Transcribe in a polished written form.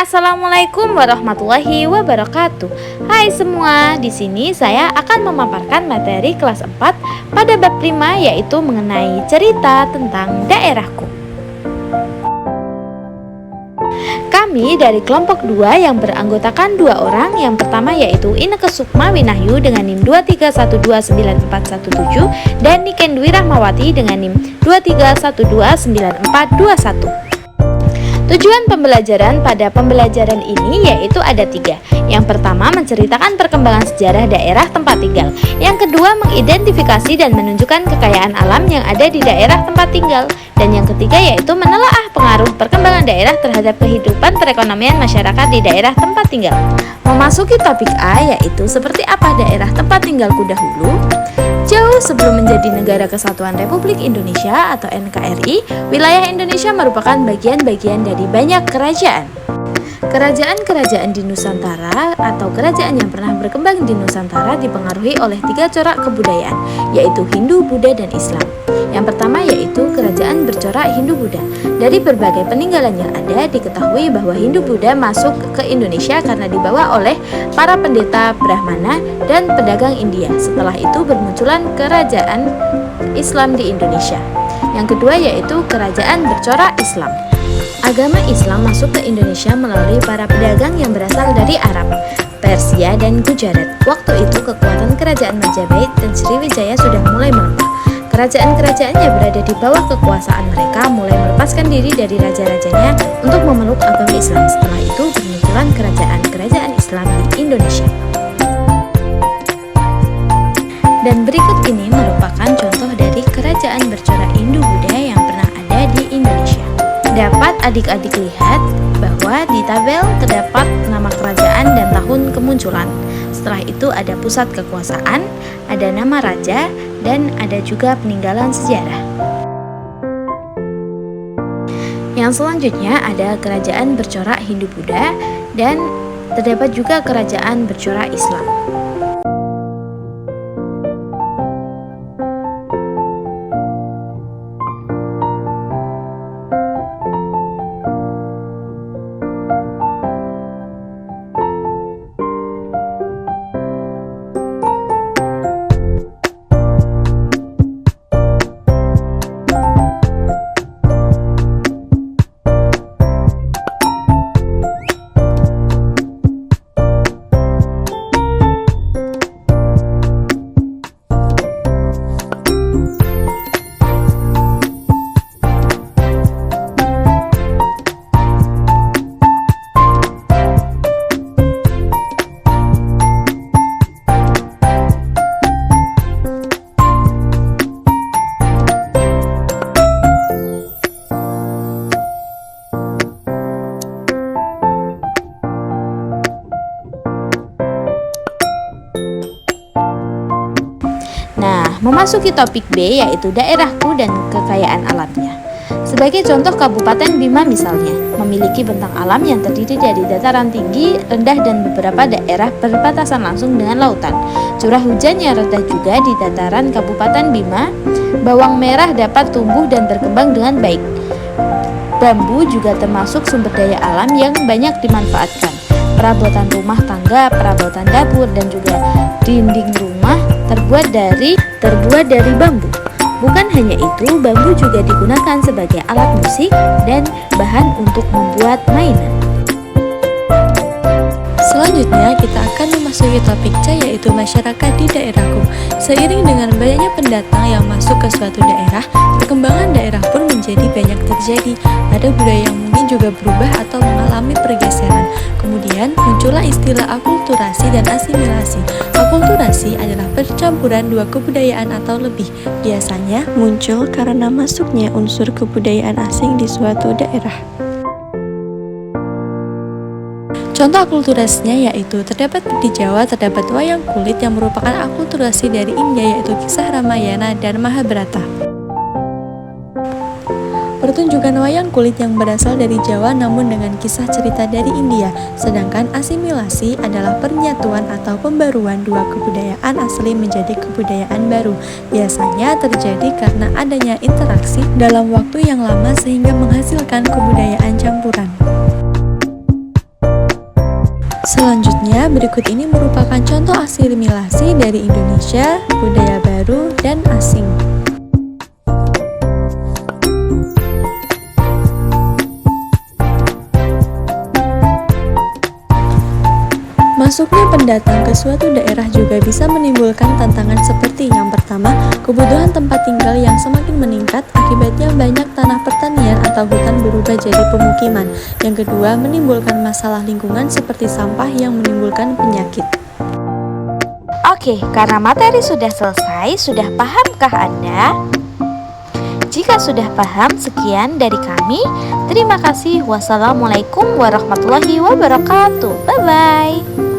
Assalamualaikum warahmatullahi wabarakatuh. Hai semua, di sini saya akan memaparkan materi kelas 4 pada bab 5, yaitu mengenai cerita tentang daerahku. Kami dari kelompok 2 yang beranggotakan 2 orang. Yang pertama yaitu Inneke Sukma Winahyu dengan NIM 231294117 dan Niken Dwi Rahmawati dengan NIM 231294121. Tujuan pembelajaran pada pembelajaran ini yaitu ada 3. Yang pertama, menceritakan perkembangan sejarah daerah tempat tinggal. Yang kedua, mengidentifikasi dan menunjukkan kekayaan alam yang ada di daerah tempat tinggal. Dan yang ketiga yaitu menelaah pengaruh perkembangan daerah terhadap kehidupan perekonomian masyarakat di daerah tempat tinggal. Memasuki topik A, yaitu seperti apa daerah tempat tinggalku dahulu. Jauh sebelum menjadi Negara Kesatuan Republik Indonesia atau NKRI, wilayah Indonesia merupakan bagian-bagian dari banyak kerajaan. Kerajaan-kerajaan di Nusantara atau kerajaan yang pernah berkembang di Nusantara dipengaruhi oleh 3 corak kebudayaan, yaitu Hindu, Buddha, dan Islam. Yang pertama yaitu kerajaan bercorak Hindu-Buddha. Dari berbagai peninggalan yang ada, diketahui bahwa Hindu-Buddha masuk ke Indonesia karena dibawa oleh para pendeta Brahmana dan pedagang India. Setelah itu bermunculan kerajaan Islam di Indonesia. Yang kedua yaitu kerajaan bercorak Islam. Agama Islam masuk ke Indonesia melalui para pedagang yang berasal dari Arab, Persia, dan Gujarat. Waktu itu kekuatan kerajaan Majapahit dan Sriwijaya sudah mulai melemah. Kerajaan-kerajaan yang berada di bawah kekuasaan mereka mulai melepaskan diri dari raja-rajanya untuk memeluk agama Islam. Setelah itu bermunculan kerajaan-kerajaan Islam di Indonesia. Dan berikut ini merupakan contoh dari kerajaan bercorak Hindu-Buddha yang pernah ada di Indonesia. Dapat adik-adik lihat bahwa di tabel terdapat nama kerajaan dan tahun kemunculan. Setelah itu ada pusat kekuasaan, ada nama raja, dan ada juga peninggalan sejarah. Yang selanjutnya ada kerajaan bercorak Hindu-Buddha dan terdapat juga kerajaan bercorak Islam. Memasuki topik B, yaitu daerahku dan kekayaan alamnya. Sebagai contoh, Kabupaten Bima misalnya memiliki bentang alam yang terdiri dari dataran tinggi, rendah, dan beberapa daerah berbatasan langsung dengan lautan. Curah hujan yang rendah juga di dataran Kabupaten Bima. Bawang merah dapat tumbuh dan berkembang dengan baik. Bambu juga termasuk sumber daya alam yang banyak dimanfaatkan. Perabotan rumah tangga, perabotan dapur, dan juga dinding rumah terbuat dari bambu. Bukan hanya itu, bambu juga digunakan sebagai alat musik dan bahan untuk membuat mainan. Selanjutnya kita akan memasuki topik C, yaitu masyarakat di daerahku. Seiring dengan banyaknya pendatang yang masuk ke suatu daerah, perkembangan daerah pun menjadi banyak terjadi. Ada budaya yang mungkin juga berubah atau mengalami pergeseran. Kemudian muncullah istilah akulturasi dan asimilasi. Akulturasi adalah percampuran 2 kebudayaan atau lebih. Biasanya muncul karena masuknya unsur kebudayaan asing di suatu daerah. Contoh akulturasinya yaitu terdapat di Jawa terdapat wayang kulit yang merupakan akulturasi dari India, yaitu kisah Ramayana dan Mahabharata. Pertunjukan wayang kulit yang berasal dari Jawa namun dengan kisah cerita dari India. Sedangkan asimilasi adalah penyatuan atau pembaruan 2 kebudayaan asli menjadi kebudayaan baru. Biasanya terjadi karena adanya interaksi dalam waktu yang lama sehingga menghasilkan kebudayaan campuran. Selanjutnya, berikut ini merupakan contoh asimilasi dari Indonesia, budaya baru, dan asing. Masuknya pendatang ke suatu daerah juga bisa menimbulkan tantangan seperti yang pertama, kebutuhan tempat tinggal yang semakin meningkat, akibatnya banyak tanah pertanian atau hutan berubah jadi pemukiman. Yang kedua, menimbulkan masalah lingkungan seperti sampah yang menimbulkan penyakit. Oke, karena materi sudah selesai, sudah pahamkah Anda? Jika sudah paham, sekian dari kami. Terima kasih. Wassalamualaikum warahmatullahi wabarakatuh. Bye-bye.